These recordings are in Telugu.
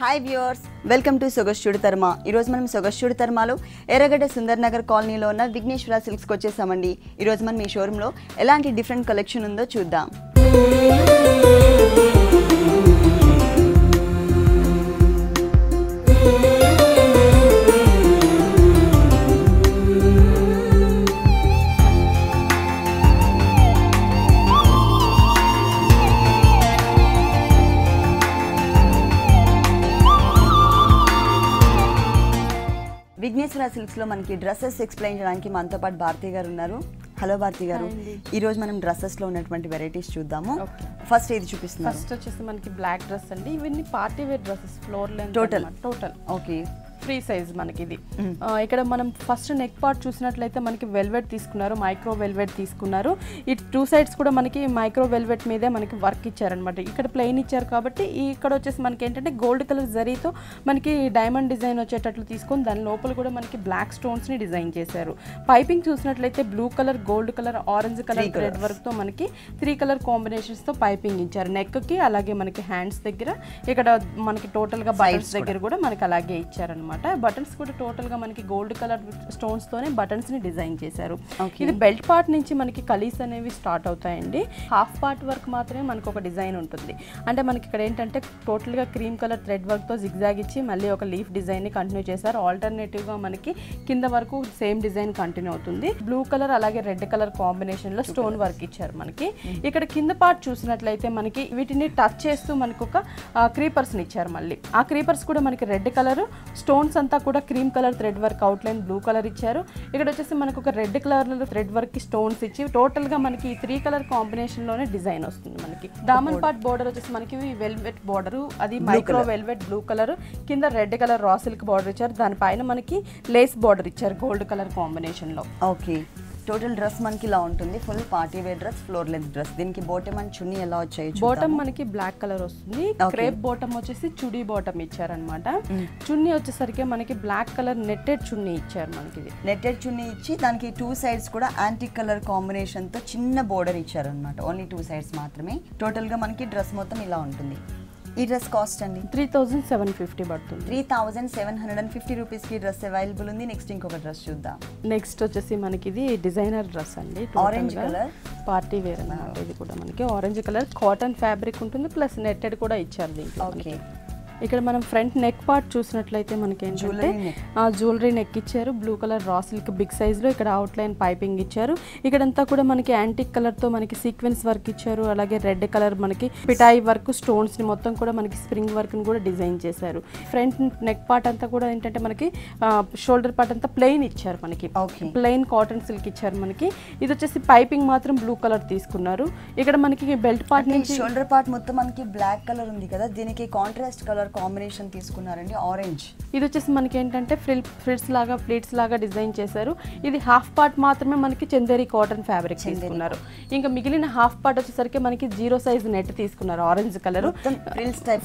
Hi viewers, welcome to Sogasu Chuda Tarama. ఈరోజు మనం సొగస్చుడు తర్మలో ఎర్రగడ్డ సుందర్ నగర్ కాలనీలో ఉన్న విఘ్నేశ్వర సిల్క్స్కి వచ్చేసామండి. ఈరోజు మనం ఈ షోరూంలో ఎలాంటి డిఫరెంట్ కలెక్షన్ ఉందో చూద్దాం. విఘ్నేశ్వర సిల్క్స్లో మనకి డ్రెస్సెస్ ఎక్స్ప్లెయిన్ చేయడానికి మనతో పాటు భారతి గారు ఉన్నారు. హలో భారతి గారు, ఈ రోజు మనం డ్రెస్సెస్లో ఉన్నటువంటి వెరైటీస్ చూద్దాము. ఫస్ట్ ఏది చూపిస్తున్నారు? ఫస్ట్ వచ్చేసి మనకి బ్లాక్ డ్రెస్ అండి. ఇవన్నీ party wear dresses, floor length total okay, free size మనకి ఇది. ఇక్కడ మనం ఫస్ట్ నెక్ పార్ట్ చూసినట్లయితే మనకి వెల్వెట్ తీసుకున్నారు, మైక్రో వెల్వెట్ తీసుకున్నారు. ఈ టూ సైడ్స్ కూడా మనకి మైక్రో వెల్వెట్ మీదే మనకి వర్క్ ఇచ్చారనమాట. ఇక్కడ ప్లెయిన్ ఇచ్చారు కాబట్టి ఇక్కడ వచ్చేసి మనకి ఏంటంటే గోల్డ్ కలర్ జరీతో మనకి డైమండ్ డిజైన్ వచ్చేటట్లు తీసుకొని దాని లోపల కూడా మనకి బ్లాక్ స్టోన్స్ ని డిజైన్ చేశారు. పైపింగ్ చూసినట్లయితే blue colour, gold colour, orange colour thread work తో మనకి 3 కలర్ కాంబినేషన్స్ తో పైపింగ్ ఇచ్చారు. నెక్ కి అలాగే మనకి హ్యాండ్స్ దగ్గర, ఇక్కడ మనకి టోటల్ గా బటన్స్ దగ్గర కూడా మనకి అలాగే ఇచ్చారనమాట. బటన్స్ కూడా టోటల్ గా మనకి గోల్డ్ కలర్ స్టోన్స్ తోనే బటన్స్ ని డిజైన్ చేశారు. ఇది బెల్ట్ పార్ట్ నుంచి మనకి కలీస్ అనేవి స్టార్ట్ అవుతాయండి. హాఫ్ పార్ట్ వర్క్ మాత్రమే మనకు ఒక డిజైన్ ఉంటుంది. అంటే మనకి ఇక్కడ ఏంటంటే టోటల్ గా క్రీమ్ కలర్ థ్రెడ్ వర్క్ తో జిగ్జాగ్ ఇచ్చి మళ్ళీ ఒక లీఫ్ డిజైన్ ని కంటిన్యూ చేశారు. ఆల్టర్నేటివ్ గా మనకి కింద వరకు సేమ్ డిజైన్ కంటిన్యూ అవుతుంది. బ్లూ కలర్ అలాగే రెడ్ కలర్ కాంబినేషన్ లో స్టోన్ వర్క్ ఇచ్చారు మనకి. ఇక్కడ కింద పార్ట్ చూసినట్లయితే మనకి వీటిని టచ్ చేస్తూ మనకు ఒక క్రీపర్స్ ని ఇచ్చారు. మళ్ళీ ఆ క్రీపర్స్ కూడా మనకి రెడ్ కలర్, స్టోన్స్ అంతా కూడా cream colour thread work, outline blue colour ఇచ్చారు. ఇక్కడ వచ్చేసి మనకు ఒక రెడ్ కలర్ థ్రెడ్ వర్క్ కి స్టోన్స్ ఇచ్చి టోటల్ గా మనకి 3 కలర్ కాంబినేషన్ లోనే డిజైన్ వస్తుంది. మనకి దామన్ పార్ట్ బోర్డర్ వచ్చేసి మనకి వెల్వెట్ బోర్డర్, అది మైక్రో వెల్వెట్ బ్లూ కలర్, కింద red colour raw silk border ఇచ్చారు. దానిపైన మనకి లేస్ బోర్డర్ ఇచ్చారు గోల్డ్ కలర్ కాంబినేషన్ లో. ఓకే, టోటల్ డ్రెస్ మనకి ఇలా ఉంటుంది. Full party wear dress, floor length dress. దీనికి బాటమ్ అండ్ చున్నీ ఎలా వచ్చాయి? బాటమ్ మనకి బ్లాక్ కలర్ వస్తుంది. క్రేప్ బాటమ్ వచ్చేసి చుడీ బాటమ్ ఇచ్చారనమాట. చున్నీ వచ్చేసరికి మనకి బ్లాక్ కలర్ నెట్టెడ్ చున్నీ ఇచ్చారు. మనకి నెట్టెడ్ చున్నీ ఇచ్చి దానికి 2 సైడ్స్ కూడా యాంటిక్ కలర్ కాంబినేషన్ తో చిన్న బోర్డర్ ఇచ్చారు అనమాట. ఓన్లీ 2 సైడ్స్ మాత్రమే. టోటల్ గా మనకి డ్రెస్ మొత్తం ఇలా ఉంటుంది. ఈ డ్రెస్ కాస్ట్ అండి 3750 పడుతుంది. 3750 రూపీస్ కి డ్రెస్ అవైలబుల్ ఉంది. నెక్స్ట్ ఇంకొక డ్రెస్ చూద్దాం. నెక్స్ట్ వచ్చేసి మనకి ఇది డిజైనర్ డ్రెస్ అండి. ఆరెంజ్ కలర్ పార్టీ వేర్ అన్నమాట. ఇది కూడా మనకి ఆరెంజ్ కలర్ కాటన్ ఫ్యాబ్రిక్ ఉంటుంది, ప్లస్ నెట్టెడ్ కూడా ఇచ్చారు దీంట్లో. ఓకే, ఇక్కడ మనం ఫ్రంట్ నెక్ పార్ట్ చూసినట్లయితే మనకి ఏంటంటే జ్యువెలరీ నెక్ ఇచ్చారు. Blue colour raw silk big size లో ఇక్కడ అవుట్లైన్ పైపింగ్ ఇచ్చారు. ఇక్కడంతా కూడా మనకి యాంటిక్ కలర్ తో మనకి సీక్వెన్స్ వర్క్ ఇచ్చారు. అలాగే రెడ్ కలర్ మనకి పిటాయి వర్క్, స్టోన్స్ ని మొత్తం కూడా మనకి స్ప్రింగ్ వర్క్ ని కూడా డిజైన్ చేశారు. ఫ్రంట్ నెక్ పార్ట్ అంతా కూడా ఏంటంటే మనకి షోల్డర్ పార్ట్ అంతా ప్లెయిన్ ఇచ్చారు. మనకి ప్లెయిన్ కాటన్ సిల్క్ ఇచ్చారు. మనకి ఇది వచ్చేసి పైపింగ్ మాత్రం బ్లూ కలర్ తీసుకున్నారు. ఇక్కడ మనకి బెల్ట్ పార్ట్ నుంచి షోల్డర్ పార్ట్ మొత్తం మనకి బ్లాక్ కలర్ ఉంది కదా, దీనికి కాంట్రాస్ట్ కలర్ కాంబినేషన్ తీసుకున్నారండి, ఆరెంజ్. ఇది వచ్చేసి మనకి ఏంటంటే ఫ్రిల్స్ లాగా, ప్లీట్స్ లాగా డిజైన్ చేశారు. ఇది హాఫ్ పార్ట్ మాత్రమే మనకి చందేరి కాటన్ ఫ్యాబ్రిక్ తీసుకున్నారు. ఇంకా మిగిలిన హాఫ్ పార్ట్ వచ్చేసరికి మనకి 0 సైజ్ నెట్ తీసుకున్నారు, ఆరెంజ్ కలర్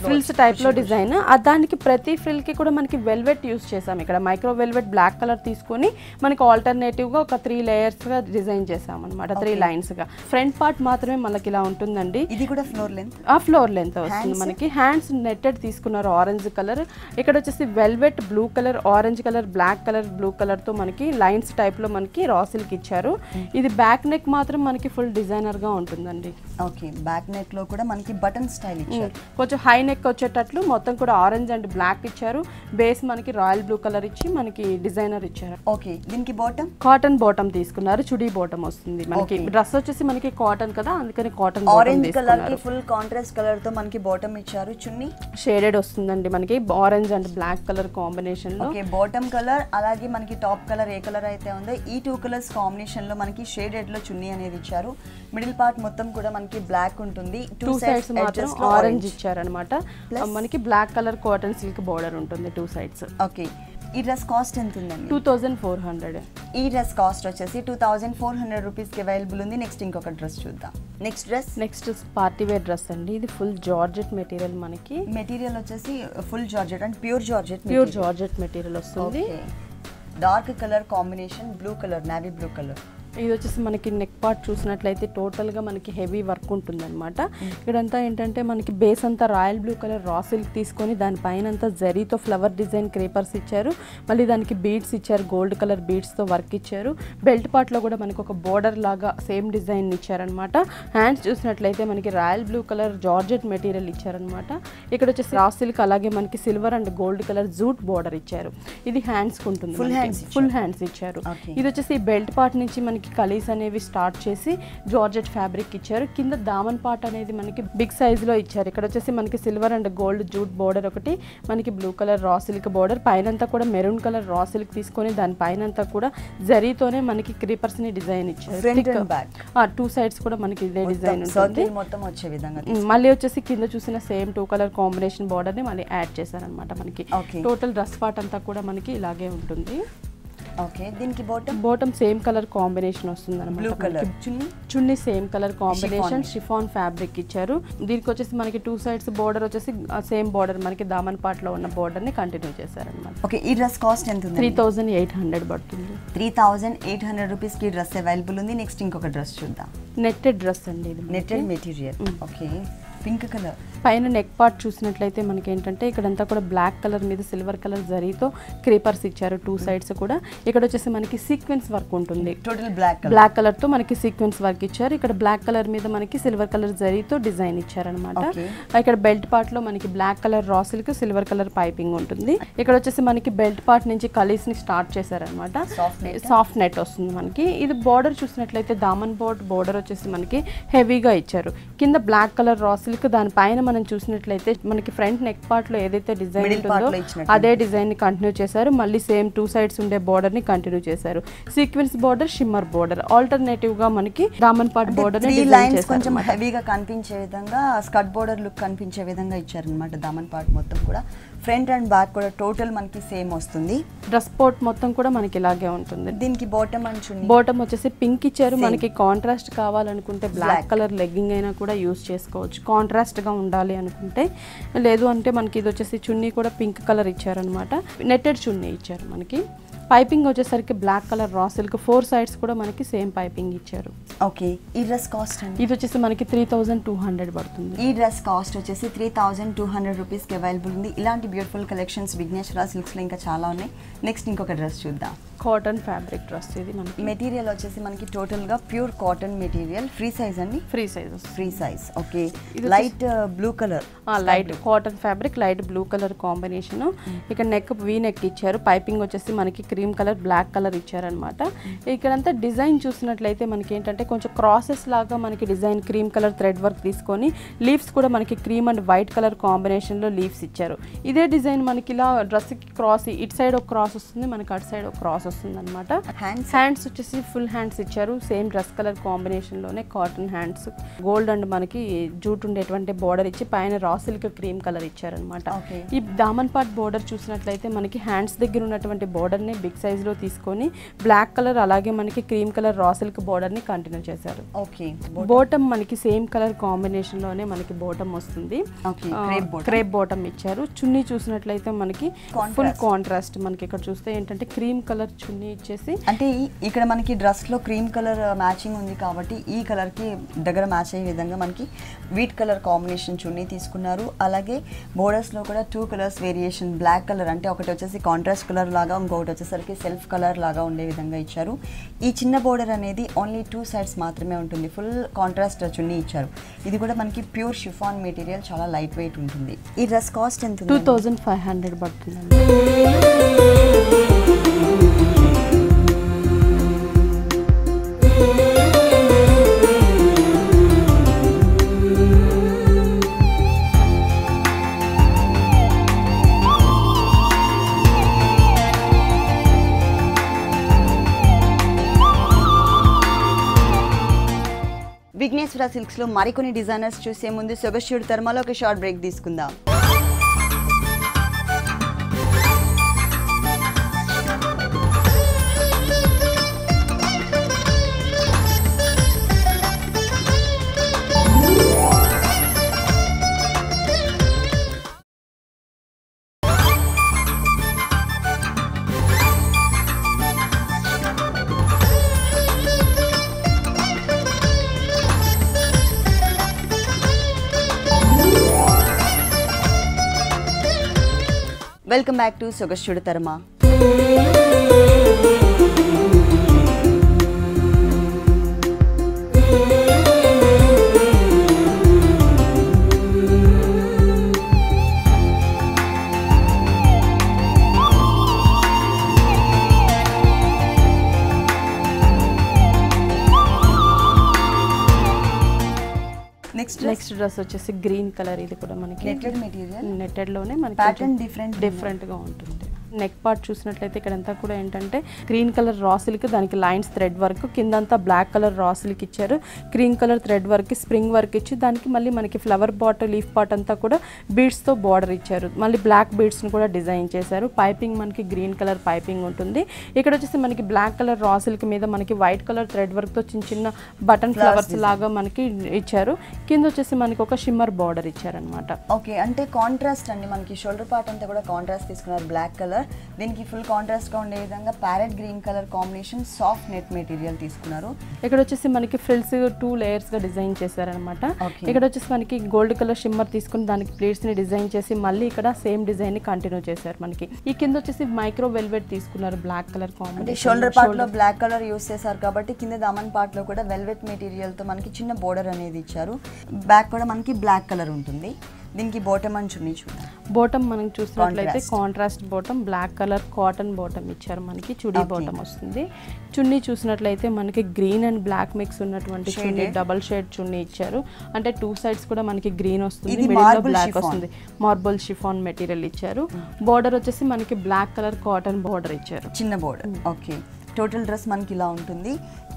ఫ్రిల్స్ టైప్ లో డిజైన్. దానికి ప్రతి ఫ్రిల్ కి కూడా మనకి వెల్వెట్ యూస్ చేసాం. ఇక్కడ మైక్రో వెల్వెట్ బ్లాక్ కలర్ తీసుకొని మనకి ఆల్టర్నేటివ్ గా ఒక 3 లేయర్స్ గా డిజైన్ చేసాం అనమాట, 3 లైన్స్ గా. ఫ్రంట్ పార్ట్ మాత్రమే మనకి ఇలా ఉంటుందండి. ఇది కూడా ఫ్లోర్ లెంత్, ఫ్లోర్ లెంత్ వస్తుంది. మనకి హ్యాండ్స్ నెట్టెడ్ తీసుకున్నారు, ఆరెంజ్ కలర్. ఇక్కడ వచ్చేసి velvet blue colour, orange colour, black colour, blue colour తో మనకి లైన్స్ టైప్ లో మనకి రా సిల్క్ ఇచ్చారు. ఇది బ్యాక్ నెక్ మాత్రం మనకి ఫుల్ డిజైనర్ గా ఉంటుందండి. ఓకే, బ్యాక్ నెక్ లో కూడా మనకి బటన్ స్టైల్ ఇచ్చారు. కొంచెం హై నెక్ వచ్చేటట్లు మొత్తం కూడా ఆరెంజ్ అండ్ బ్లాక్ ఇచ్చారు. బేస్ మనకి రాయల్ బ్లూ కలర్ ఇచ్చి మనకి డిజైనర్ ఇచ్చారు. ఓకే, దీనికి బాటమ్ కాటన్ బాటమ్ తీసుకున్నారు, చుడీ బాటమ్ వస్తుంది. మనకి డ్రెస్ వచ్చేసి మనకి కాటన్ కదా, అందుకని కాటన్ ఆరెంజ్ కలర్ కి ఫుల్ కాంట్రాస్ట్ కలర్ తో మనకి బాటమ్ ఇచ్చారు. చున్నీ షేడెడ్ వస్తుందండి మనకి orange and black colour combination లో. ఓకే, బాటమ్ కలర్ అలాగే మనకి టాప్ కలర్ ఏ కలర్ అయితే ఉందో ఈ 2 కలర్స్ కాంబినేషన్ లో మనకి షేడెడ్ లో చున్నీ అనేది ఇచ్చారు. మిడిల్ పార్ట్ మొత్తం కూడా మనకి బ్లాక్ ఉంటుంది. 2 సైడ్స్ మాత్రం ఆరెంజ్ ఇచ్చారనమాట. మనకి black colour cotton silk border ఉంటుంది 2 సైడ్స్. ఓకే, ఈ డ్రెస్ కాస్ట్ ఎంత ఉందండి? 2400. ఈ డ్రెస్ కాస్ట్ వచ్చేసి 2400 రూపీస్ కి అవైలబుల్ ఉంది. నెక్స్ట్ ఇంకొక డ్రెస్ చూద్దాం. నెక్స్ట్ పార్టీ వేర్ డ్రెస్ అండి. ఇది ఫుల్ జార్జెట్ మెటీరియల్. మనకి మెటీరియల్ వచ్చేసి full georgette and pure georgette material వస్తుంది. Dark colour combination, blue colour, navy blue colour. ఇది వచ్చేసి మనకి నెక్ పార్ట్ చూసినట్లయితే టోటల్గా మనకి హెవీ వర్క్ ఉంటుందన్నమాట. ఇక్కడంతా ఏంటంటే మనకి బేస్ అంతా royal blue colour raw silk తీసుకొని దానిపైన అంతా జరీతో ఫ్లవర్ డిజైన్ క్రేపర్స్ ఇచ్చారు. మళ్ళీ దానికి బీడ్స్ ఇచ్చారు, గోల్డ్ కలర్ బీడ్స్తో వర్క్ ఇచ్చారు. బెల్ట్ పార్ట్లో కూడా మనకి ఒక బోర్డర్ లాగా సేమ్ డిజైన్ ఇచ్చారనమాట. హ్యాండ్స్ చూసినట్లయితే మనకి royal blue colour georgette material ఇచ్చారనమాట. ఇక్కడ వచ్చేసి రా సిల్క్ అలాగే మనకి silver and gold colour jute border ఇచ్చారు. ఇది హ్యాండ్స్ ఉంటుంది, ఫుల్ హ్యాండ్స్ ఇచ్చారు. ఇది వచ్చేసి బెల్ట్ పార్ట్ నుంచి మనకి కలీస్ అనేవి స్టార్ట్ చేసి జార్జెట్ ఫ్యాబ్రిక్ ఇచ్చారు. కింద దామన్ పార్ట్ అనేది మనకి బిగ్ సైజ్ లో ఇచ్చారు. ఇక్కడ వచ్చేసి మనకి silver and gold jute border ఒకటి, మనకి blue colour raw silk border, పైనంతా కూడా మెరూన్ కలర్ రా సిల్క్ తీసుకొని దాని పైన కూడా జరీతోనే మనకి క్రీపర్స్ ని డిజైన్ ఇచ్చారు. టూ సైడ్స్ కూడా మనకి ఇదే డిజైన్ ఉంటుంది. మళ్ళీ వచ్చేసి కింద చూసిన సేమ్ 2 కలర్ కాంబినేషన్ బోర్డర్ ని మళ్ళీ యాడ్ చేశారనమాట. మనకి టోటల్ డ్రెస్ పార్ట్ అంతా కూడా మనకి ఇలాగే ఉంటుంది. ఓకే, దీనికి బాటమ్ సేమ్ కలర్ కాంబినేషన్ వస్తుంది అనమాట. చున్నీ same colour combination chiffon fabric ఇచ్చారు. దీనికి వచ్చేసి మనకి 2 సైడ్స్ బోర్డర్ వచ్చేసి సేమ్ బోర్డర్ మనకి దామన్ పార్ట్ లో ఉన్న బోర్డర్ ని కంటిన్యూ చేశారనమాట. ఓకే, ఈ డ్రెస్ కాస్ట్ ఎంత ఉంది? 3800 పడుతుంది. 3800 రూపీస్ కి డ్రెస్ అవైలబుల్ ఉంది. నెక్స్ట్ ఇంకొక డ్రెస్ చూద్దాం. నెట్టెడ్ డ్రెస్ అండి, ఇది netted material. Okay, pink colour. పైన నెక్ పార్ట్ చూసినట్లయితే మనకి ఏంటంటే ఇక్కడంతా కూడా బ్లాక్ కలర్ మీద సిల్వర్ కలర్ జరీతో క్రీపర్స్ ఇచ్చారు 2 సైడ్స్ కూడా. ఇక్కడ వచ్చేసి మనకి సీక్వెన్స్ వర్క్ ఉంటుంది, టోటల్ బ్లాక్ కలర్ తో మనకి సీక్వెన్స్ వర్క్ ఇచ్చారు. ఇక్కడ బ్లాక్ కలర్ మీద మనకి సిల్వర్ కలర్ జరీతో డిజైన్ ఇచ్చారనమాట. ఇక్కడ బెల్ట్ పార్ట్ లో మనకి black colour raw silk silver colour piping ఉంటుంది. ఇక్కడ వచ్చేసి మనకి బెల్ట్ పార్ట్ నుంచి కలీస్ ని స్టార్ట్ చేశారనమాట. సాఫ్ట్ నెట్ వస్తుంది మనకి. ఇది బోర్డర్ చూసినట్లయితే దామన్ బోర్డర్ వచ్చేసి మనకి హెవీగా ఇచ్చారు. కింద బ్లాక్ కలర్ రా సిల్క్, దాని పైన మనం చూసినట్లయితే మనకి ఫ్రంట్ నెక్ పార్ట్ లో ఏదైతే డిజైన్ ఉంటుందో అదే డిజైన్ ని కంటిన్యూ చేశారు. మళ్ళీ సేమ్ 2 సైడ్స్ ఉండే బోర్డర్ ని కంటిన్యూ చేశారు. Sequence border, shimmer border, alternative గా మనకి దామన్ పార్ట్ బోర్డర్ ని డిజైన్ చేశారు. కొంచెం హెవీగా కనిపించే విధంగా స్కర్ట్ బోర్డర్ లుక్ కనిపించే విధంగా ఇచ్చారన్నమాట. దామన్ పార్ట్ మొత్తం కూడా ఫ్రంట్ అండ్ బ్యాక్ కూడా టోటల్ మనకి సేమ్ వస్తుంది. డ్రెస్ పోర్ట్ మొత్తం కూడా మనకి ఇలాగే ఉంటుంది. దీనికి బాటమ్ అండ్ చున్నీ, బాటమ్ వచ్చేసి పింక్ ఇచ్చారు. మనకి కాంట్రాస్ట్ కావాలనుకుంటే బ్లాక్ కలర్ లెగ్గింగ్ అయినా కూడా యూస్ చేసుకోవచ్చు, కాంట్రాస్ట్ గా ఉండాలి అనుకుంటే. లేదు అంటే మనకి ఇది వచ్చేసి చున్నీ కూడా పింక్ కలర్ ఇచ్చారనమాట. నెట్టెడ్ చున్నీ ఇచ్చారు మనకి. పైపింగ్ వచ్చేసరికి black colour raw silk 4 sides కూడా మనకి సేమ్ పైపింగ్ ఇచ్చారు. ఓకే, ఈ డ్రెస్ కాస్ట్ అండి? ఇది వచ్చేసి మనకి 3200 పడుతుంది. ఈ డ్రెస్ కాస్ట్ వచ్చేసి 3200 రూపీస్ కి అవైలబుల్ ఉంది. ఇలాంటి బ్యూటిఫుల్ కలెక్షన్స్ విఘ్నేశ్వర సిల్క్స్ లో ఇంకా చాలా ఉన్నాయి. నెక్స్ట్ ఇంకొక డ్రెస్ చూద్దాం. Cotton fabric dress. ఇది మనకి మెటీరియల్ వచ్చేసి మనకి టోటల్ గా pure cotton material. Free size అండి? Free size. Okay, light blue colour, light cotton fabric, light blue colour combination. ఇక్కడ నెక్ వీ నెక్ ఇచ్చారు. పైపింగ్ వచ్చేసి మనకి క్రీమ్ కలర్, బ్లాక్ కలర్ ఇచ్చారనమాట. ఇక్కడంతా డిజైన్ చూసినట్లయితే మనకి ఏంటంటే కొంచెం క్రాసెస్ లాగా మనకి design cream colour thread work తీసుకొని లీవ్స్ కూడా మనకి cream and white colour combination లో లీవ్స్ ఇచ్చారు. ఇదే డిజైన్ మనకి ఇలా డ్రెస్ కి క్రాస్, ఇటు సైడ్ ఒక క్రాస్ వస్తుంది, మనకి అటు సైడ్ ఒక క్రాస్ వస్తుంది అనమాట. హ్యాండ్స్ వచ్చేసి ఫుల్ హ్యాండ్స్ ఇచ్చారు. సేమ్ డ్రెస్ కలర్ కాంబినేషన్ లోనే కాటన్ హ్యాండ్స్, గోల్డ్ అండ్ మనకి జూట్ ఉండేటువంటి బోర్డర్ ఇచ్చి పైన రా సిల్క్ క్రీమ్ కలర్ ఇచ్చారనమాట. ఈ దామన్ పార్ట్ బోర్డర్ చూసినట్లయితే మనకి హ్యాండ్స్ దగ్గర ఉన్నటువంటి బోర్డర్ ని బిగ్ సైజ్ లో తీసుకొని బ్లాక్ కలర్ అలాగే మనకి cream colour raw silk border ని కంటిన్యూ చేశారు. ఓకే, బాటమ్ మనకి సేమ్ కలర్ కాంబినేషన్ లోనే మనకి బాటమ్ వస్తుంది. క్రేప్ బాటమ్ ఇచ్చారు. చున్నీ చూసినట్లయితే మనకి ఫుల్ కాంట్రాస్ట్. మనకి ఇక్కడ చూస్తే ఏంటంటే క్రీమ్ కలర్ చున్నీ ఇచ్చేసి, అంటే ఇక్కడ మనకి డ్రెస్ లో క్రీమ్ కలర్ మ్యాచింగ్ ఉంది కాబట్టి ఈ కలర్ కి దగ్గర మ్యాచ్ అయ్యే విధంగా మనకి వీట్ కలర్ కాంబినేషన్ చున్నీ తీసుకున్నారు. అలాగే బోర్డర్స్ లో కూడా 2 కలర్స్ వేరియేషన్, బ్లాక్ కలర్ అంటే ఒకటి వచ్చేసి కాంట్రాస్ట్ కలర్ లాగా, ఇంకొకటి వచ్చేసరికి సెల్ఫ్ కలర్ లాగా ఉండే విధంగా ఇచ్చారు. ఈ చిన్న బోర్డర్ అనేది ఓన్లీ 2 సైడ్స్ మాత్రమే ఉంటుంది. ఫుల్ కాంట్రాస్ట్ చున్నీ ఇచ్చారు. ఇది కూడా మనకి ప్యూర్ షిఫాన్ మెటీరియల్, చాలా లైట్ వెయిట్ ఉంటుంది. ఈ డ్రెస్ కాస్ట్ ఎంత? 2500 పడుతుంది. విఘ్నేశ్వర సిల్క్స్ లో మరికొన్ని డిజైనర్స్ చూసే ముందు సొగస్యుడి తర్మాలో ఒక షార్ట్ బ్రేక్ తీసుకుందాం. Welcome back to Sogasu Chuda Tarama. Next dress వచ్చేసి గ్రీన్ కలర్. ఇది కూడా మనకి నెట్టెడ్ మెటీరియల్, నెట్టెడ్ లోనే మనకి ప్యాటర్న్ డిఫరెంట్ గా ఉంటుంది. నెక్ పార్ట్ చూసినట్లయితే ఇక్కడంతా కూడా ఏంటంటే గ్రీన్ కలర్ రా సిల్క్, దానికి లైన్స్ థ్రెడ్ వర్క్, కిందంతా బ్లాక్ కలర్ రా సిల్క్ ఇచ్చారు, cream colour thread work, spring work ఇచ్చి దానికి మళ్ళీ మనకి ఫ్లవర్ పార్ట్, లీఫ్ పార్ట్ అంతా కూడా బీడ్స్తో బార్డర్ ఇచ్చారు. మళ్ళీ బ్లాక్ బీడ్స్ని కూడా డిజైన్ చేశారు. పైపింగ్ మనకి గ్రీన్ కలర్ పైపింగ్ ఉంటుంది. ఇక్కడ వచ్చేసి మనకి బ్లాక్ కలర్ రా సిల్క్ మీద మనకి వైట్ కలర్ థ్రెడ్ వర్క్తో చిన్న చిన్న బటన్ ఫ్లవర్స్ లాగా మనకి ఇచ్చారు. కింద వచ్చేసి మనకి ఒక షిమ్మర్ బార్డర్ ఇచ్చారనమాట. ఓకే, అంటే కాంట్రాస్ట్ అండి. మనకి షోల్డర్ పార్ట్ అంతా కూడా కాంట్రాస్ట్ తీసుకున్నారు బ్లాక్ కలర్. దీనికి ఫుల్ కాంట్రాస్ట్ గా ఉండే విధంగా parrot green colour combination soft net material తీసుకున్నారు. ఇక్కడ వచ్చేసి మనకి ఫ్రిల్స్ 2 లేయర్స్ గా డిజైన్ చేశారనమాట. ఇక్కడ వచ్చేసి మనకి గోల్డ్ కలర్ షిమ్మర్ తీసుకుని దానికి ప్లేట్స్ ని డిజైన్ చేసి మళ్ళీ ఇక్కడ సేమ్ డిజైన్ ని కంటిన్యూ చేశారు. మనకి ఈ కింద వచ్చేసి మైక్రో వెల్వెట్ తీసుకున్నారు black colour combination. Shoulder part లో బ్లాక్ కలర్ యూస్ చేశారు కాబట్టి కింద దామన్ పార్ట్ లో కూడా వెల్వెట్ మెటీరియల్ తో మనకి చిన్న బోర్డర్ అనేది ఇచ్చారు. బ్యాక్ కూడా మనకి బ్లాక్ కలర్ ఉంటుంది. దీనికి బాటమ్ అని చున్నీ చూద్దాం. బాటమ్ మనం చూసినట్లయితే contrast bottom, black colour cotton bottom ఇచ్చారు. మనకి చుడీ బాటమ్ వస్తుంది. చున్నీ చూసినట్లయితే మనకి గ్రీన్ అండ్ బ్లాక్ మిక్స్ ఉన్నటువంటి చున్నీ, డబల్ షేడ్ చున్నీ ఇచ్చారు. అంటే 2 సైడ్స్ కూడా మనకి గ్రీన్ వస్తుంది, మిడిల్ లో బ్లాక్ వస్తుంది. మార్బుల్ షిఫాన్ మెటీరియల్ ఇచ్చారు. బార్డర్ వచ్చేసి మనకి బ్లాక్ కలర్ కాటన్ బార్డర్ ఇచ్చారు, చిన్న బార్డర్. ఓకే, టోటల్ డ్రెస్ మనకి ఇలా ఉంటుంది.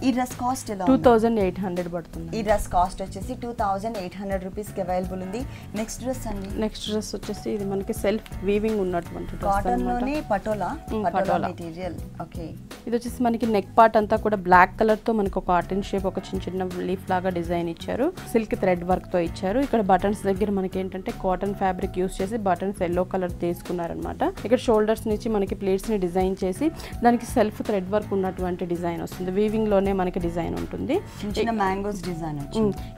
ఈ డ్రెస్ కాస్ట్ ఎలా? 2800 పడుతుంది. ఈ డ్రెస్ కాస్ట్ వచ్చేసి 2800 రూపీస్కి అవైలబుల్ ఉంది. నెక్స్ట్ డ్రెస్ అండి. నెక్స్ట్ డ్రెస్ వచ్చేసి ఇది మనకి సెల్ఫ్ వీవింగ్ ఉన్నటువంటి కాటన్ లోనే పటోలా మెటీరియల్. ఓకే, ఇది వచ్చేసి మనకి నెక్ పార్ట్ అంతా కూడా బ్లాక్ కలర్ తో మనకి ఒక హార్ట్ షేప్, ఒక చిన్న చిన్న లీఫ్ లాగా డిజైన్ ఇచ్చారు. సిల్క్ థ్రెడ్ వర్క్ తో ఇచ్చారు. ఇక్కడ బటన్స్ దగ్గర మనకి ఏంటంటే కాటన్ ఫ్యాబ్రిక్ యూస్ చేసి బటన్స్ ఎల్లో కలర్ తీసుకున్నారనమాట. ఇక్కడ షోల్డర్స్ నుంచి మనకి ప్లేట్స్ ని డిజైన్ చేసి దానికి సెల్ఫ్ థ్రెడ్ వర్క్ ఉన్నటువంటి డిజైన్ వస్తుంది. వీవింగ్ లోనే మనకి డిజైన్ ఉంటుంది. చిన్న మ్యాంగోస్ డిజైన్.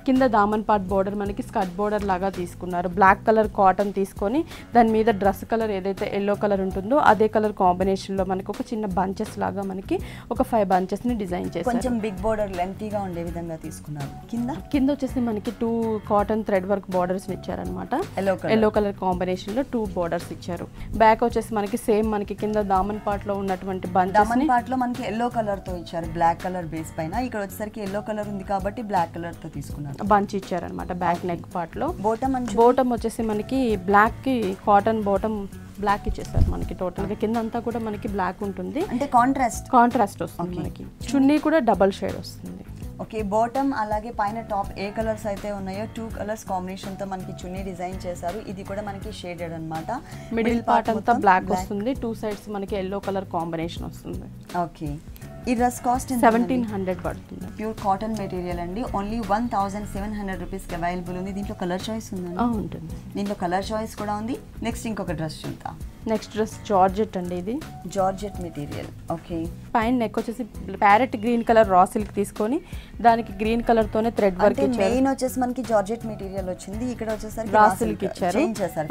కింద దామన్ పార్ట్ బోర్డర్ మనకి స్కర్ట్ బోర్డర్ లాగా తీసుకున్నారు. బ్లాక్ కలర్ కాటన్ తీసుకొని దాని మీద డ్రెస్ కలర్ ఏదైతే ఎల్లో కలర్ ఉంటుందో అదే కలర్ కాంబినేషన్ లో మనకి ఒక చిన్న బంచెస్ లాగా మనకి ఒక 5 బంచెస్ ని డిజైన్ చేశారు. కొంచెం బిగ్ బోర్డర్ లెంతీగా ఉండే విధంగా తీసుకున్నారు. కింద వచ్చేసి మనకి 2 కాటన్ థ్రెడ్ వర్క్ బోర్డర్స్ ఇచ్చారనమాట. ఎల్లో కలర్ కాంబినేషన్ లో 2 బోర్డర్స్ ఇచ్చారు. బ్యాక్ వచ్చేసి మనకి సేమ్ మనకి కింద దామన్ పార్ట్ లో ఉన్నటువంటి దామన్ పార్ట్ లో మనకి ఎల్లో కలర్ తో ఇచ్చారు, బ్లాక్ కలర్ బేస్ పైన. ఇక్కడ వచ్చేసరికి ఎల్లో కలర్ ఉంది కాబట్టి బ్లాక్ కలర్ తో తీసుకున్నారు. బంచ్ ఇచ్చారనమాట బ్యాక్ నెక్ పార్ట్ లో. బోటమ్ వచ్చేసి మనకి బ్లాక్ కి కాటన్ బాటమ్ బ్లాక్ ఇచ్చేసారు. మనకి టోటల్ గా కింద అంతా కూడా మనకి బ్లాక్ ఉంటుంది, అంటే కాంట్రాస్ట్ వస్తుంది. మనకి చున్నీ కూడా డబల్ షేడ్ వస్తుంది. ఓకే, బాటమ్ అలాగే పైన టాప్ ఏ కలర్స్ అయితే ఉన్నాయో 2 కలర్స్ కాంబినేషన్ తో మనకి చున్నీ డిజైన్ చేశారు. ఇది కూడా మనకి షేడెడ్ అన్నమాట. మిడిల్ పార్ట్ అంతా బ్లాక్ వస్తుంది, 2 సైడ్స్ మనకి ఎల్లో కలర్ కాంబినేషన్ వస్తుంది. ఓకే, ఈ డ్రెస్ కాస్ట్ 1700 పడుతుంది. ప్యూర్ కాటన్ మెటీరియల్ అండి. ఓన్లీ 1700 రూపీస్కి అవైలబుల్ ఉంది. దీంట్లో కలర్ చాయిస్ ఉందండి? ఉంటుంది. దీంట్లో కలర్ చాయిస్ కూడా ఉంది. నెక్స్ట్ ఇంకొక డ్రెస్ చూద్దాం. నెక్స్ట్ డ్రెస్ జార్జెట్ అండి. ఇది జార్జెట్ మెటీరియల్. ఓకే, పైన నెక్ వచ్చేసి parrot green colour raw silk తీసుకొని దానికి గ్రీన్ కలర్ తోనే థ్రెడ్ వర్క్ ఇచ్చారు. మెయిన్ వచ్చేసి మనకి జార్జెట్ మెటీరియల్ వచ్చింది. ఇక్కడ వచ్చేసరికి రా సిల్క్ ఇచ్చారు.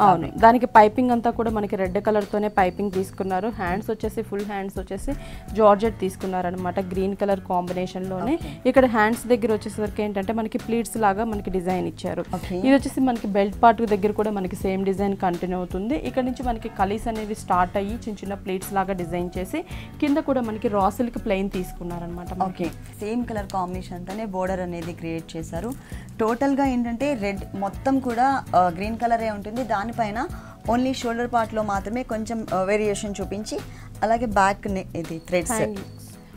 అవును, దానికి పైపింగ్ అంతా కూడా మనకి రెడ్ కలర్ తోనే పైపింగ్ తీసుకున్నారు. హ్యాండ్స్ వచ్చేసి ఫుల్ హ్యాండ్స్ వచ్చేసి జార్జెట్ తీసుకున్నారు అనమాట, గ్రీన్ కలర్ కాంబినేషన్ లోనే. ఇక్కడ హ్యాండ్స్ దగ్గర వచ్చేసరికి ఏంటంటే మనకి ప్లీట్స్ లాగా మనకి డిజైన్ ఇచ్చారు. ఇది వచ్చేసి మనకి బెల్ట్ పార్ట్ దగ్గర కూడా మనకి సేమ్ డిజైన్ కంటిన్యూ అవుతుంది. ఇక్కడ నుంచి మనకి కలీస్ అనేవి స్టార్ట్ అయ్యి చిన్న చిన్న ప్లేట్స్ లాగా డిజైన్ చేసి కింద కూడా మనకి రా సిల్క్ ప్లెయిన్ తీసుకున్నారనమాట. ఓకే, సేమ్ కలర్ కాంబినేషన్ తోనే బోర్డర్ అనేది క్రియేట్ చేశారు. టోటల్ గా ఏంటంటే రెడ్ మొత్తం కూడా గ్రీన్ కలరే ఉంటుంది. దానిపైన ఓన్లీ షోల్డర్ పార్ట్ లో మాత్రమే కొంచెం వేరియేషన్ చూపించి అలాగే బ్యాక్ ఇది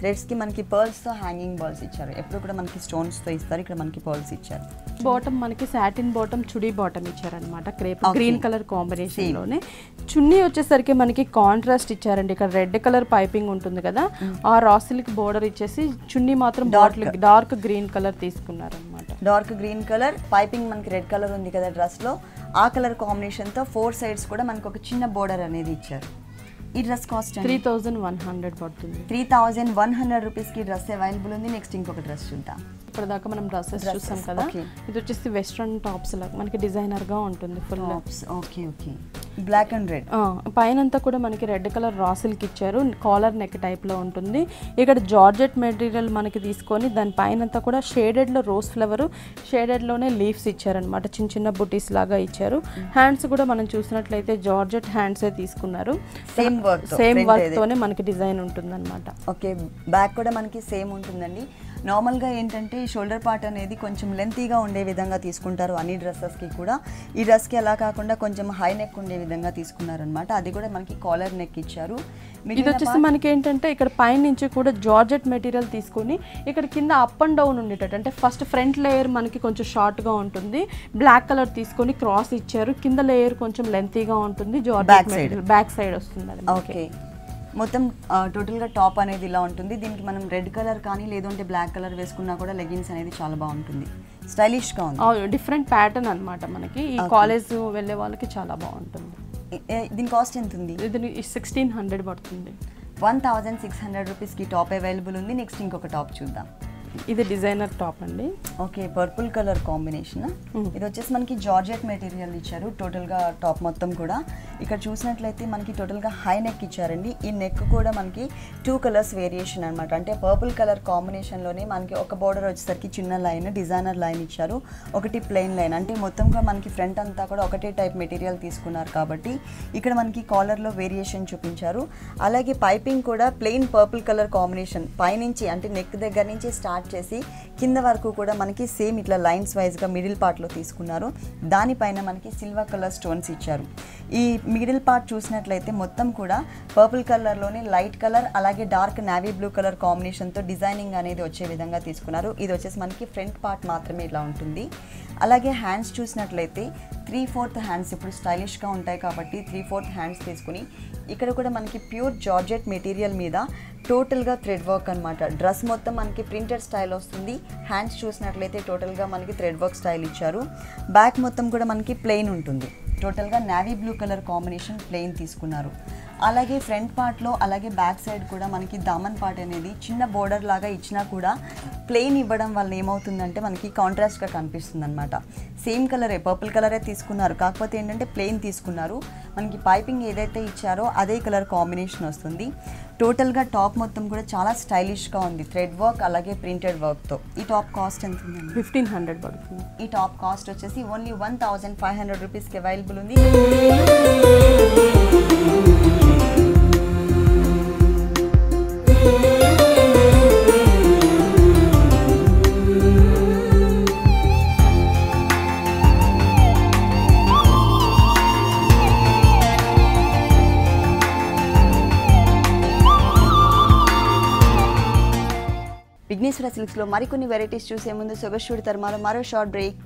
థ్రెడ్స్ కి మనకి పర్ల్స్ తో హ్యాంగింగ్ బాల్స్ ఇచ్చారు. ఎప్పుడు కూడా మనకి స్టోన్స్ తో ఇస్తారు, ఇక్కడ మనకి పర్ల్స్ ఇచ్చారు. బాటమ్ మనకి సాటిన్ బాటమ్, చుడీ బాటమ్ ఇచ్చారనమాట. క్రేప్ గ్రీన్ కలర్ కాంబినేషన్ లోనే. చున్నీ వచ్చేసరికి మనకి కాంట్రాస్ట్ ఇచ్చారండి. ఇక్కడ రెడ్ కలర్ పైపింగ్ ఉంటుంది కదా, ఆ రా సిల్క్ బోర్డర్ ఇచ్చేసి చున్నీ మాత్రం డార్క్ గ్రీన్ కలర్ తీసుకున్నారనమాట. డార్క్ గ్రీన్ కలర్ పైపింగ్ మనకి రెడ్ కలర్ ఉంది కదా డ్రెస్ లో, ఆ కలర్ కాంబినేషన్ తో 4 సైడ్స్ కూడా మనకి ఒక చిన్న బోర్డర్ అనేది ఇచ్చారు. ఈ డ్రెస్ కాస్ట్ 3100 పడుతుంది. 3100 రూపీస్కి డ్రెస్ అవైలబుల్ ఉంది. నెక్స్ట్ ఇంకొక డ్రెస్ చూద్దాం. ఇప్పటిదాకా మనం డ్రెస్సెస్ చూసాం కదా, ఇది వచ్చేసి వెస్ట్రన్ టాప్స్ లాగా మనకి డిజైనర్ గా ఉంటుంది full. Okay okay, black and red. పైనంతా కూడా మనకి రెడ్ కలర్ రా సిల్క్ ఇచ్చారు, కాలర్ నెక్ టైప్ లో ఉంటుంది. ఇక్కడ జార్జెట్ మెటీరియల్ మనకి తీసుకొని దాని పైనంతా కూడా షేడెడ్ లో రోజ్ ఫ్లవర్, షేడెడ్ లోనే లీవ్స్ ఇచ్చారనమాట, చిన్న చిన్న బుటీస్ లాగా ఇచ్చారు. హ్యాండ్స్ కూడా మనం చూసినట్లయితే జార్జెట్ హ్యాండ్స్ తీసుకున్నారు, సేమ్ వర్క్ తోనే మనకి డిజైన్ ఉంటుంది అనమాట. ఓకే, బ్యాక్ కూడా మనకి సేమ్ ఉంటుందండి. నార్మల్గా ఏంటంటే షోల్డర్ పార్ట్ అనేది కొంచెం లెంతీగా ఉండే విధంగా తీసుకుంటారు అన్ని డ్రెస్సెస్కి కూడా. ఈ డ్రెస్కి అలా కాకుండా కొంచెం హై నెక్ ఉండే విధంగా తీసుకున్నారనమాట, అది కూడా మనకి కాలర్ నెక్ ఇచ్చారు. ఇది వచ్చేసి మనకి ఏంటంటే ఇక్కడ పైన నుంచి కూడా జార్జెట్ మెటీరియల్ తీసుకొని ఇక్కడ కింద అప్ అండ్ డౌన్ ఉండేటట్టు, అంటే ఫస్ట్ ఫ్రంట్ లేయర్ మనకి కొంచెం షార్ట్గా ఉంటుంది, బ్లాక్ కలర్ తీసుకొని క్రాస్ ఇచ్చారు, కింద లేయర్ కొంచెం లెంతీగా ఉంటుంది, జార్జెట్ మెటీరియల్ బ్యాక్ సైడ్ వస్తుంది అది. ఓకే, మొత్తం టోటల్గా టాప్ అనేది ఇలా ఉంటుంది. దీనికి మనం రెడ్ కలర్ కానీ లేదంటే బ్లాక్ కలర్ వేసుకున్నా కూడా లెగిన్స్ అనేది చాలా బాగుంటుంది, స్టైలిష్గా ఉంది. డిఫరెంట్ ప్యాటర్న్ అనమాట మనకి, ఈ కాలేజ్ వెళ్ళే వాళ్ళకి చాలా బాగుంటుంది. దీని కాస్ట్ ఎంత ఉంది? ఇది 1600 పడుతుంది. 1600 రూపీస్కి టాప్ అవైలబుల్ ఉంది. నెక్స్ట్ ఇంకొక టాప్ చూద్దాం. ఇది డిజైనర్ టాప్ అండి. Okay, purple colour combination. ఇది వచ్చేసి మనకి జార్జెట్ మెటీరియల్ ఇచ్చారు టోటల్గా టాప్ మొత్తం కూడా. ఇక్కడ చూసినట్లయితే మనకి టోటల్గా హై నెక్ ఇచ్చారండి. ఈ నెక్ కూడా మనకి 2 కలర్స్ వేరియేషన్ అనమాట, అంటే పర్పుల్ కలర్ కాంబినేషన్లోనే మనకి ఒక బోర్డర్ వచ్చేసరికి చిన్న లైన్ డిజైనర్ లైన్ ఇచ్చారు, ఒకటి ప్లెయిన్ లైన్, అంటే మొత్తంగా మనకి ఫ్రంట్ అంతా కూడా ఒకటే టైప్ మెటీరియల్ తీసుకున్నారు కాబట్టి ఇక్కడ మనకి కాలర్లో వేరియేషన్ చూపించారు. అలాగే పైపింగ్ కూడా ప్లెయిన్ పర్పుల్ కలర్ కాంబినేషన్, పైనుంచి అంటే నెక్ దగ్గర నుంచి స్టార్ట్ చేసి కింద వరకు కూడా మనకి సేమ్ ఇట్లా లైన్స్ వైజ్గా మిడిల్ పార్ట్లో తీసుకున్నారు. దానిపైన మనకి సిల్వర్ కలర్ స్టోన్స్ ఇచ్చారు. ఈ మిడిల్ పార్ట్ చూసినట్లయితే మొత్తం కూడా పర్పుల్ కలర్లోనే లైట్ కలర్ అలాగే డార్క్ నావీ బ్లూ కలర్ కాంబినేషన్తో డిజైనింగ్ అనేది వచ్చే విధంగా తీసుకున్నారు. ఇది వచ్చేసి మనకి ఫ్రంట్ పార్ట్ మాత్రమే ఇలా ఉంటుంది. అలాగే హ్యాండ్స్ చూసినట్లయితే 3/4 హ్యాండ్స్ ఇప్పుడు స్టైలిష్గా ఉంటాయి కాబట్టి 3/4 హ్యాండ్స్ తీసుకుని ఇక్కడ కూడా మనకి ప్యూర్ జార్జెట్ మెటీరియల్ మీద టోటల్గా థ్రెడ్ వర్క్ అనమాట. డ్రెస్ మొత్తం మనకి ప్రింటెడ్ స్టైల్ వస్తుంది. హ్యాండ్స్ చూసినట్లయితే టోటల్గా మనకి థ్రెడ్ వర్క్ స్టైల్ ఇచ్చారు. బ్యాక్ మొత్తం కూడా మనకి ప్లెయిన్ ఉంటుంది, టోటల్గా navy blue colour combination plain తీసుకున్నారు. అలాగే ఫ్రంట్ పార్ట్లో అలాగే బ్యాక్ సైడ్ కూడా మనకి దామన్ పార్ట్ అనేది చిన్న బోర్డర్ లాగా ఇచ్చినా కూడా ప్లెయిన్ ఇవ్వడం వల్ల ఏమవుతుందంటే మనకి కాంట్రాస్ట్గా కనిపిస్తుంది అనమాట. సేమ్ కలరే పర్పుల్ కలరే తీసుకున్నారు, కాకపోతే ఏంటంటే ప్లెయిన్ తీసుకున్నారు. మనకి పైపింగ్ ఏదైతే ఇచ్చారో అదే కలర్ కాంబినేషన్ వస్తుంది. టోటల్గా టాప్ మొత్తం కూడా చాలా స్టైలిష్గా ఉంది, థ్రెడ్ వర్క్ అలాగే ప్రింటెడ్ వర్క్తో. ఈ టాప్ కాస్ట్ ఎంత ఉందండి? 1500 పడుతుంది. ఈ టాప్ కాస్ట్ వచ్చేసి ఓన్లీ 1500 రూపీస్కి అవైలబుల్ ఉంది. విఘ్నేశ్వర సిల్క్స్లో మరికొన్ని వెరైటీస్ చూసే ముందు సొగస్టుడి తర్మాలో మరో short break.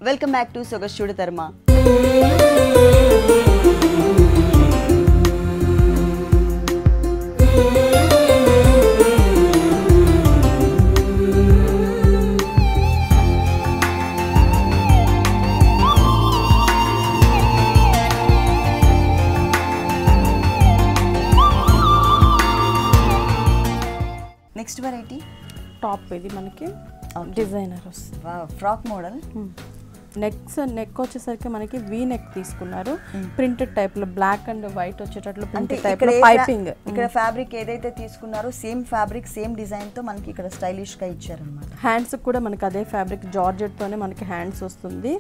Welcome back to Sogasu Chuda Tarama. Next variety top, ఇది మనకి డిజైనర్ వస్తుంది, ఫ్రాక్ మోడల్. నెక్ వచ్చేసరికి మనకి వీ నెక్ తీసుకున్నారు, ప్రింటెడ్ టైప్ లో బ్లాక్ అండ్ వైట్ వచ్చేటట్లు ప్రింటెడ్ టైప్ లో పైపింగ్. ఇక్కడ ఫ్యాబ్రిక్ ఏదైతే తీసుకున్నారో సేమ్ ఫ్యాబ్రిక్ సేమ్ డిజైన్ తో మనకి ఇక్కడ స్టైలిష్ గా ఇచ్చారన్నమాట. హ్యాండ్స్ కూడా మనకి అదే ఫ్యాబ్రిక్ జార్జెట్ తోనే మనకి హ్యాండ్స్ వస్తుంది.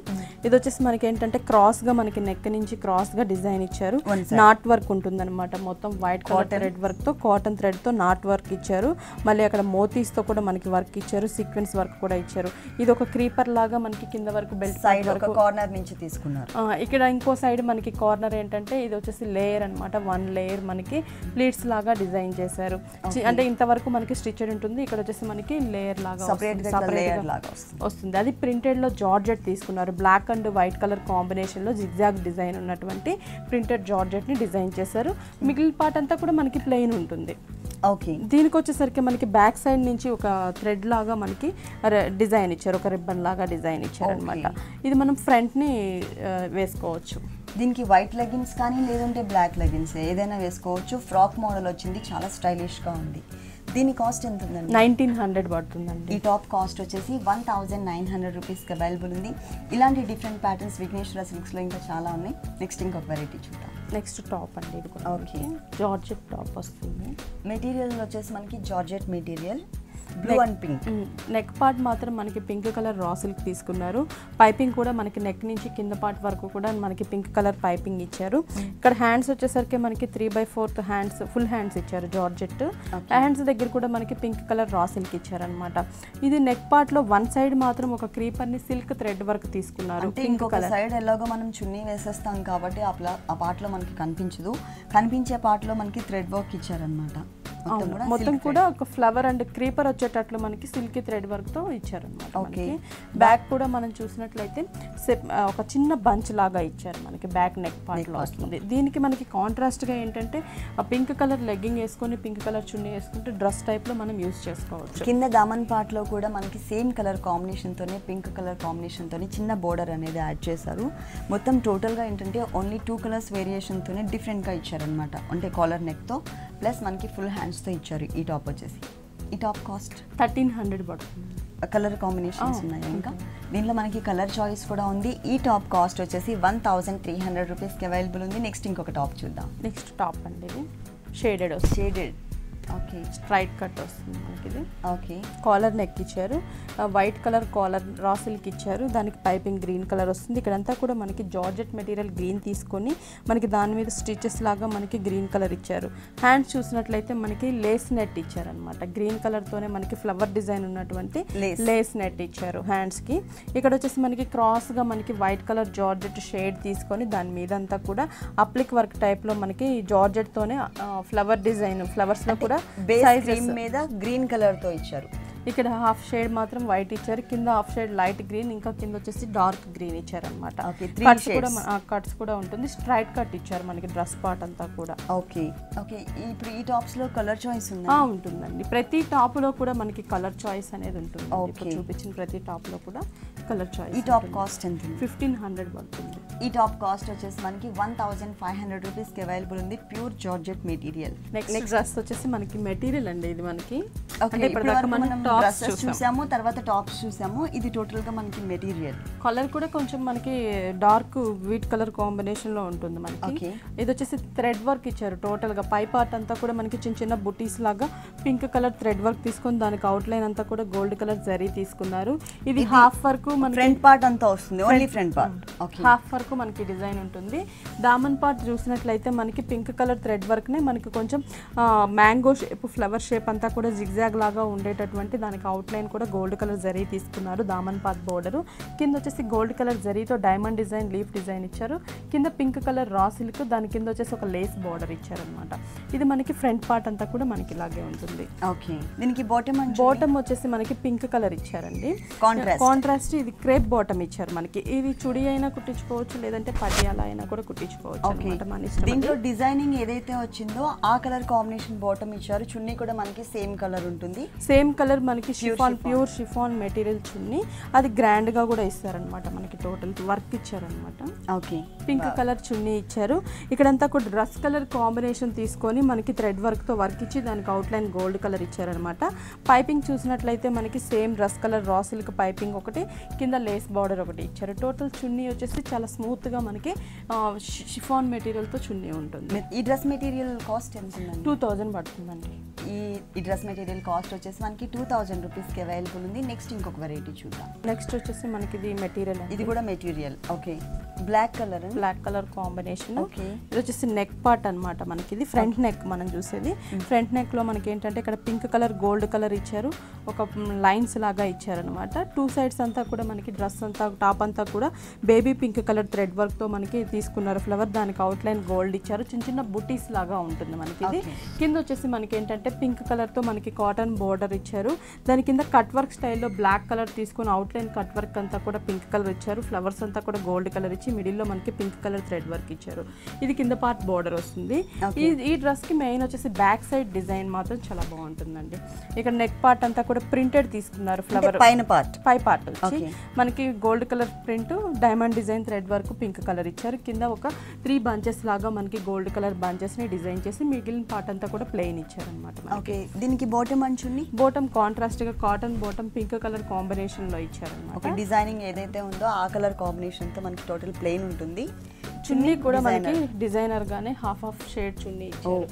ఇది వచ్చేసి మనకి ఏంటంటే క్రాస్ గా మనకి నెక్ నుంచి క్రాస్ గా డిజైన్ ఇచ్చారు, నాట్ వర్క్ ఉంటుంది అనమాట. మొత్తం వైట్ కలర్ థ్రెడ్ వర్క్ తో కాటన్ థ్రెడ్ తో నాట్ వర్క్ ఇచ్చారు. మళ్ళీ అక్కడ మోతీస్ తో కూడా మనకి వర్క్ ఇచ్చారు, సీక్వెన్స్ వర్క్ కూడా ఇచ్చారు. ఇది ఒక క్రీపర్ లాగా మనకి కింద వరకు బెల్ట్ సైడ్ ఒక కార్నర్ నుంచి తీసుకున్నారు. ఇక్కడ ఇంకో సైడ్ మనకి కార్నర్ ఏంటంటే ఇది వచ్చేసి లేయర్ అనమాట, 1 లేయర్ మనకి ప్లీట్స్ లాగా డిజైన్ చేశారు. అంటే ఇంతవరకు మనకి స్టిచ్డ్ ఉంటుంది, ఇక్కడ వచ్చేసి మనకి లేయర్ లాగా వస్తుంది. అది ప్రింటెడ్ లో జార్జెట్ తీసుకున్నారు, black and white colour combination లో జిగ్జాగ్ డిజైన్ ఉన్నటువంటి ప్రింటెడ్ జార్జెట్ ని డిజైన్ చేశారు. మిగిలిన పార్ట్ అంతా కూడా మనకి ప్లెయిన్ ఉంటుంది. ఓకే, దీనికి వచ్చేసరికి మనకి బ్యాక్ సైడ్ నుంచి ఒక థ్రెడ్ లాగా మనకి డిజైన్ ఇచ్చారు, ఒక రిబ్బన్ లాగా డిజైన్ ఇచ్చారు అనమాట. ఇది మనం ఫ్రంట్ ని వేసుకోవచ్చు. దీనికి వైట్ లెగిన్స్ కానీ లేదంటే బ్లాక్ లెగిన్స్ ఏదైనా వేసుకోవచ్చు. ఫ్రాక్ మోడల్ వచ్చింది, చాలా స్టైలిష్ గా ఉంది. దీని కాస్ట్ ఎంత ఉందండి? 1900 పడుతుందండి. ఈ టాప్ కాస్ట్ వచ్చేసి 1900 రూపీస్కి అవైలబుల్ ఉంది. ఇలాంటి డిఫరెంట్ ప్యాటర్న్స్ విఘ్నేశ్వర సిల్క్స్లో ఇంకా చాలా ఉన్నాయి. నెక్స్ట్ ఇంకొక వెరైటీ చూద్దాం. నెక్స్ట్ టాప్ అండి, ఇది కూడా ఓకే, జార్జెట్ టాప్ వస్తుంది. మెటీరియల్ వచ్చేసి మనకి georgette material, blue and pink. Neck part మాత్రం మనకి పింక్ కలర్ రా సిల్క్ తీసుకున్నారు. పైపింగ్ కూడా మనకి నెక్ నుంచి కింద పార్ట్ వరకు కూడా మనకి పింక్ కలర్ పైపింగ్ ఇచ్చారు. ఇక్కడ హ్యాండ్స్ వచ్చేసరికి మనకి 3/4 హ్యాండ్స్, ఫుల్ హ్యాండ్స్ ఇచ్చారు జార్జెట్. హ్యాండ్స్ దగ్గర కూడా మనకి పింక్ కలర్ రా సిల్క్ ఇచ్చారు అనమాట. ఇది నెక్ పార్ట్ లో 1 సైడ్ మాత్రం ఒక క్రీపర్ ని సిల్క్ థ్రెడ్ వర్క్ తీసుకున్నారు. ఇంకొక సైడ్ ఎలాగో మనం చున్నీ వేసేస్తాం కాబట్టి ఆ పార్ట్ లో మనకి కనిపించదు, కనిపించే పార్ట్ లో మనకి థ్రెడ్ వర్క్ ఇచ్చారనమాట. మొత్తం కూడా ఒక ఫ్లవర్ అండ్ క్రీపర్ వచ్చేటట్లు మనకి సిల్కీ థ్రెడ్ వర్క్ తో ఇచ్చారనమాట. ఓకే, బ్యాక్ కూడా మనం చూసినట్లయితే ఒక చిన్న బంచ్ లాగా ఇచ్చారు మనకి, బ్యాక్ నెక్ పార్ట్ లో వస్తుంది. దీనికి మనకి కాంట్రాస్ట్ గా ఏంటంటే ఆ పింక్ కలర్ లెగ్గింగ్ వేసుకొని పింక్ కలర్ చున్నీ వేసుకుంటే డ్రెస్ టైప్ లో మనం యూజ్ చేసుకోవచ్చు. కింద దామన్ పార్ట్ లో కూడా మనకి సేమ్ కలర్ కాంబినేషన్ తోనే, పింక్ కలర్ కాంబినేషన్ తోనే చిన్న బోర్డర్ అనేది యాడ్ చేశారు. మొత్తం టోటల్ గా ఏంటంటే ఓన్లీ 2 కలర్స్ వేరియేషన్ తోనే డిఫరెంట్ గా ఇచ్చారనమాట. అంటే కాలర్ నెక్ తో ప్లస్ మనకి ఫుల్ హ్యాండ్స్ తో ఇచ్చారు. ఈ టాప్ వచ్చేసి ఈ టాప్ కాస్ట్ 1300 పడుతుంది. కలర్ కాంబినేషన్స్ ఉన్నాయి ఇంకా దీంట్లో మనకి కలర్ చాయిస్ కూడా ఉంది. ఈ టాప్ కాస్ట్ వచ్చేసి 1300 రూపీస్కి అవైలబుల్ ఉంది. నెక్స్ట్ ఇంకొక టాప్ చూద్దాం. నెక్స్ట్ టాప్ అండి, ఇది షేడెడ్. ఓకే, స్ట్రైట్ కట్ వస్తుంది మనకి. ఇది ఓకే, కాలర్ నెక్ ఇచ్చారు, వైట్ కలర్ కాలర్ రా సిల్క్ ఇచ్చారు, దానికి పైపింగ్ గ్రీన్ కలర్ వస్తుంది. ఇక్కడంతా కూడా మనకి జార్జెట్ మెటీరియల్ గ్రీన్ తీసుకొని మనకి దాని మీద స్టిచెస్ లాగా మనకి గ్రీన్ కలర్ ఇచ్చారు. హ్యాండ్స్ చూసినట్లయితే మనకి లేస్ నెట్ ఇచ్చారనమాట. గ్రీన్ కలర్ తోనే మనకి ఫ్లవర్ డిజైన్ ఉన్నటువంటి లేస్ నెట్ ఇచ్చారు హ్యాండ్స్ కి. ఇక్కడ వచ్చేసి మనకి క్రాస్ గా మనకి వైట్ కలర్ జార్జెట్ షేడ్ తీసుకొని దాని మీద అంతా కూడా అప్లిక్ వర్క్ టైప్ లో మనకి జార్జెట్ తోనే ఫ్లవర్ డిజైన్, ఫ్లవర్స్ లో కూడా బేస్ మీద గ్రీన్ కలర్ తో ఇచ్చారు. ఇక్కడ హాఫ్ షేడ్ మాత్రం వైట్ ఇచ్చారు, కింద హాఫ్ షేడ్ లైట్ గ్రీన్, ఇంకా కింద వచ్చేసి డార్క్ గ్రీన్ ఇచ్చారు అనమాట. కట్స్ కూడా ఉంటుంది, స్ట్రైట్ కట్ ఇచ్చారు మనకి డ్రెస్ పార్ట్ అంతా కూడా. ఓకే ఓకే, ఇప్పుడు ఈ టాప్స్ లో కలర్ చాయిస్ ఉంటుందండి. ప్రతి టాప్ లో కూడా మనకి కలర్ చాయిస్ అనేది ఉంటుంది. చూపించిన ప్రతి టాప్ లో కూడా కలర్ చాయిస్. ఈ టాప్ కాస్ట్ ఎంత? 1500 పడుతుంది. ఈ టాప్ కాస్ట్ వచ్చేసి మనకి 1500 రూపీస్కి అవైలబుల్ ఉంది. Pure georgette material. Next dress వచ్చేసి మనకి మెటీరియల్ అండి, ఇది మనకి డ్రెస్సెస్ చూసాము, తర్వాత టాప్స్ చూసాము. ఇది టోటల్ గా మనకి మెటీరియల్. కలర్ కూడా కొంచెం మనకి డార్క్ వీట్ కలర్ కాంబినేషన్ లో ఉంటుంది మనకి. ఇది వచ్చేసి థ్రెడ్ వర్క్ ఇచ్చారు. టోటల్ గా పై పార్ట్ అంతా కూడా మనకి చిన్న చిన్న బుటీస్ లాగా పింక్ కలర్ థ్రెడ్ వర్క్ తీసుకొని దానికి అవుట్ లైన్ అంతా కూడా గోల్డ్ కలర్ జరీ తీసుకున్నారు. ఇది హాఫ్ వర్క్ మన ఫ్రంట్ పార్ట్ అంతా వస్తుంది, only front part. Half work మనకి డిజైన్ ఉంటుంది. దామన్ పార్ట్ చూసినట్లయితే మనకి పింక్ కలర్ థ్రెడ్ వర్క్ నే మనకి కొంచెం మ్యాంగో షేప్, ఫ్లవర్ షేప్ అంతా కూడా జిగ్జాగ్ లాగా ఉండేటటువంటి దానికి అవుట్ లైన్ కూడా గోల్డ్ కలర్ జరీ తీసుకున్నారు. దామన్ పార్ట్ బోర్డర్ కింద వచ్చేసి గోల్డ్ కలర్ జరీతో డైమండ్ డిజైన్, లీఫ్ డిజైన్ ఇచ్చారు. కింద పింక్ కలర్ రా సిల్క్, దాని కింద వచ్చేసి ఒక లేస్ బోర్డర్ ఇచ్చారు అనమాట. ఇది మనకి ఫ్రంట్ పార్ట్ అంతా కూడా మనకి ఇలాగే ఉంటుంది. ఓకే, దీనికి బాటమ్ వచ్చేసి మనకి పింక్ కలర్ ఇచ్చారండి, కాంట్రాస్ట్. ఇది క్రేప్ బాటమ్ ఇచ్చారు మనకి. ఇది చుడి అయినా కుట్టించుకోవచ్చు, లేదంటే పటియాలా అయినా కూడా కుట్టించుకోవచ్చు అన్నమాట, మన ఇష్టం. దీంట్లో డిజైనింగ్ ఏదైతే వచ్చిందో ఆ కలర్ కాంబినేషన్ బాటమ్ ఇచ్చారు. చున్నీ కూడా మనకి సేమ్ కలర్ ఉంటుంది. సేమ్ కలర్ మనకి ప్యూర్ షిఫాన్ మెటీరియల్ చున్నీ, అది గ్రాండ్ గా కూడా ఇస్తారనమాట మనకి. టోటల్ వర్క్ ఇచ్చారనమాట. ఓకే, పింక్ కలర్ చున్నీ ఇచ్చారు. ఇక్కడంతా కూడా డ్రెస్ కలర్ కాంబినేషన్ తీసుకొని మనకి థ్రెడ్ వర్క్ తో వర్క్ ఇచ్చి దానికి అవుట్ లైన్ గోల్డ్ కలర్ ఇచ్చారనమాట. పైపింగ్ చూసినట్లయితే మనకి same dress colour raw silk piping ఒకటి, కింద లేస్ బార్డర్ ఒకటి ఇచ్చారు. టోటల్ చున్నీ వచ్చేసి చాలా స్మూత్ గా మనకి షిఫాన్ మెటీరియల్ తో చున్నీ ఉంటుంది. ఈ డ్రెస్ మెటీరియల్ కాస్ట్ ఎంత? 2000 పడుతుందండి. ఈ డ్రెస్ మెటీరియల్ కాస్ట్ వచ్చేసి మనకి 2000 రూపీస్కి అవైలబుల్ ఉంది. నెక్స్ట్ ఇంకొక వెరైటీ చూద్దాం. నెక్స్ట్ వచ్చేసి మనకి ఇది మెటీరియల్, ఇది కూడా material. Okay, black colour combination. Okay, ఇది వచ్చేసి నెక్ పార్ట్ అన్నమాట. మనకి ఇది ఫ్రంట్ నెక్ మనం చూసేది. ఫ్రంట్ నెక్ లో మనకి ఏంటంటే ఇక్కడ పింక్ కలర్ గోల్డ్ కలర్ ఇచ్చారు, ఒక లైన్స్ లాగా ఇచ్చారనమాట. 2 సైడ్స్ అంతా కూడా మనకి డ్రెస్ అంతా టాప్ అంతా కూడా baby pink colour thread work తో మనకి తీసుకున్నారు ఫ్లవర్. దానికి అవుట్ లైన్ గోల్డ్ ఇచ్చారు, చిన్న చిన్న బుటీస్ లాగా ఉంటుంది మనకి ఇది. కింద వచ్చేసి మనకి ఏంటంటే పింక్ కలర్ తో మనకి కాటన్ బోర్డర్ ఇచ్చారు. దాని కింద కట్ వర్క్ స్టైల్లో బ్లాక్ కలర్ తీసుకుని అవుట్ లైన్ కట్ వర్క్ అంతా కూడా పింక్ కలర్ ఇచ్చారు. ఫ్లవర్స్ అంతా కూడా గోల్డ్ కలర్ ఇచ్చి మిడిల్ లో మనకి పింక్ కలర్ థ్రెడ్ వర్క్ ఇచ్చారు. ఇది కింద పార్ట్ బోర్డర్ వస్తుంది. ఈ డ్రెస్ కి మెయిన్ వచ్చేసి బ్యాక్ సైడ్ డిజైన్ మాత్రం చాలా బాగుంటుందండి. ఇక్కడ నెక్ పార్ట్ అంతా కూడా ప్రింటెడ్ తీసుకున్నారు. ఫ్లవర్ పై పార్ట్ వచ్చి మనకి gold colour print, diamond design thread work pink colour ఇచ్చారు. కింద ఒక 3 బంచెస్ లాగా మనకి గోల్డ్ కలర్ బంచెస్ ని డిజైన్ చేసి మిగిలిన పార్ట్ అంతా కూడా ప్లెయిన్ ఇచ్చారు అనమాట. ఓకే, దీనికి బాటమ్ అంచుని బాటమ్ కాంట్రాస్ట్ గా cotton bottom pink colour combination లో ఇచ్చారు అనమాట. ఓకే, డిజైనింగ్ ఏదైతే ఉందో ఆ కలర్ కాంబినేషన్ తో మనకి టోటల్ ప్లెయిన్ ఉంటుంది. చున్నీ కూడా మనకి డిజైనర్ గానే హాఫ్ షేడ్ చున్నీ ఇచ్చారు.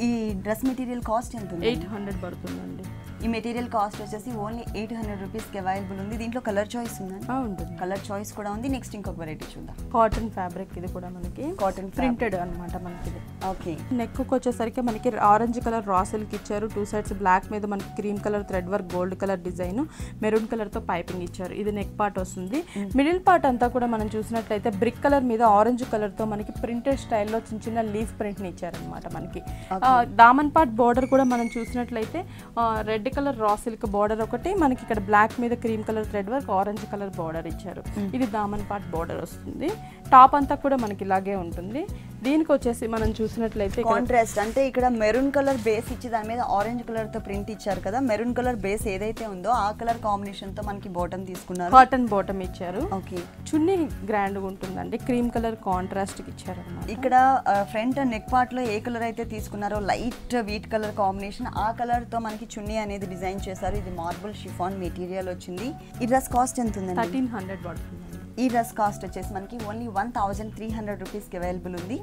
ఈ డ్రెస్ మెటీరియల్ కాస్ట్ ఎంత ఉంది? 800 పడుతుందండి. ఈ మెటీరియల్ కాస్ట్ వచ్చేసి ఓన్లీ 800 రూపీస్కి అవైలబుల్ ఉంది. దీంట్లో కలర్ చాయిస్ ఉందండి? ఉంటుంది, కలర్ చాయిస్ కూడా ఉంది. నెక్స్ట్ ఇంకొక వెరైటీ చూద్దాం. కాటన్ ఫ్యాబ్రిక్, ఇది కూడా మనకి కాటన్ ప్రింటెడ్ అనమాట మనకి. ఓకే, నెక్ వచ్చేసరికి మనకి ఆరెంజ్ కలర్ రా సిల్క్ ఇచ్చారు. 2 సైడ్స్ బ్లాక్ మీద మనకి cream colour thread work gold colour design, maroon colour తో పైపింగ్ ఇచ్చారు. ఇది నెక్ పార్ట్ వస్తుంది. మిడిల్ పార్ట్ అంతా కూడా మనం చూసినట్లయితే బ్రిక్ కలర్ మీద ఆరెంజ్ కలర్ తో మనకి ప్రింటెడ్ స్టైల్లో చిన్న చిన్న లీఫ్ ప్రింట్ ని ఇచ్చారనమాట మనకి. దామన్ పార్ట్ బోర్డర్ కూడా మనం చూసినట్లయితే red colour raw silk border ఒకటి, మనకి ఇక్కడ బ్లాక్ మీద cream colour thread work orange colour border ఇచ్చారు. ఇది దామన్ పార్ట్ బోర్డర్ వస్తుంది. టాప్ అంతా కూడా మనకి ఇలాగే ఉంటుంది. దీనికి వచ్చేసి మనం చూసినట్లయితే కాంట్రాస్ట్ అంటే ఇక్కడ మెరూన్ కలర్ బేస్ ఇచ్చి దాని మీద ఆరెంజ్ కలర్ తో ప్రింట్ ఇచ్చారు కదా. మెరూన్ కలర్ బేస్ ఏదైతే ఉందో ఆ కలర్ కాంబినేషన్ తో మనకి బాటమ్ తీసుకున్నారు. కాటన్ బాటమ్ ఇచ్చారు. ఓకే, చున్నీ గ్రాండ్ గా ఉంటుందండి, క్రీమ్ కలర్ కాంట్రాస్ట్ కి ఇచ్చారు అన్నమాట. ఇక్కడ ఫ్రంట్ నెక్ పార్ట్ లో ఏ కలర్ అయితే తీసుకున్నారో లైట్ వీట్ కలర్ కాంబినేషన్, ఆ కలర్ తో మనకి చున్నీ అనేది డిజైన్ చేశారు. ఇది మార్బుల్ షిఫాన్ మెటీరియల్ వచ్చింది. ఈ డ్రెస్ కాస్ట్ ఎంత ఉందండి? 1300 పడుతుంది. ఈ డ్రెస్ కాస్ట్ వచ్చేసి మనకి ఓన్లీ 1300 రూపీస్కి అవైలబుల్ ఉంది.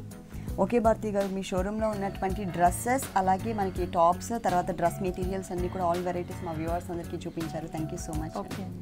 ఓకే భారతి గారు, మీ షోరూంలో ఉన్నటువంటి డ్రెస్సెస్ అలాగే మనకి టాప్స్ తర్వాత డ్రెస్ మెటీరియల్స్ అన్ని కూడా ఆల్ వెరైటీస్ మా వ్యూవర్స్ అందరికీ చూపించారు. Thank you so much. Okay అండి.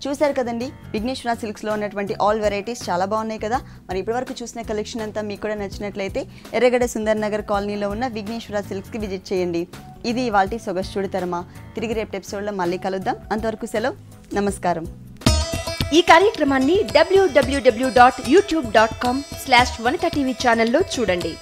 చూసారు కదండి, విఘ్నేశ్వర సిల్క్స్లో ఉన్నటువంటి ఆల్ వెరైటీస్ చాలా బాగున్నాయి కదా. మరి ఇప్పటివరకు చూసిన కలెక్షన్ అంతా మీకు కూడా నచ్చినట్లయితే ఎర్రగడ్డ సుందర్ నగర్ కాలనీలో ఉన్న విఘ్నేశ్వర సిల్క్స్కి విజిట్ చేయండి. ఇది ఇవాల్టి సొగస్టుడి తరమా. తిరిగి రేపు ఎపిసోడ్లో మళ్ళీ కలుద్దాం. అంతవరకు సెలవు, నమస్కారం. ఈ కార్యక్రమాన్ని www.youtube.com/vanitaTV ఛానల్లో చూడండి.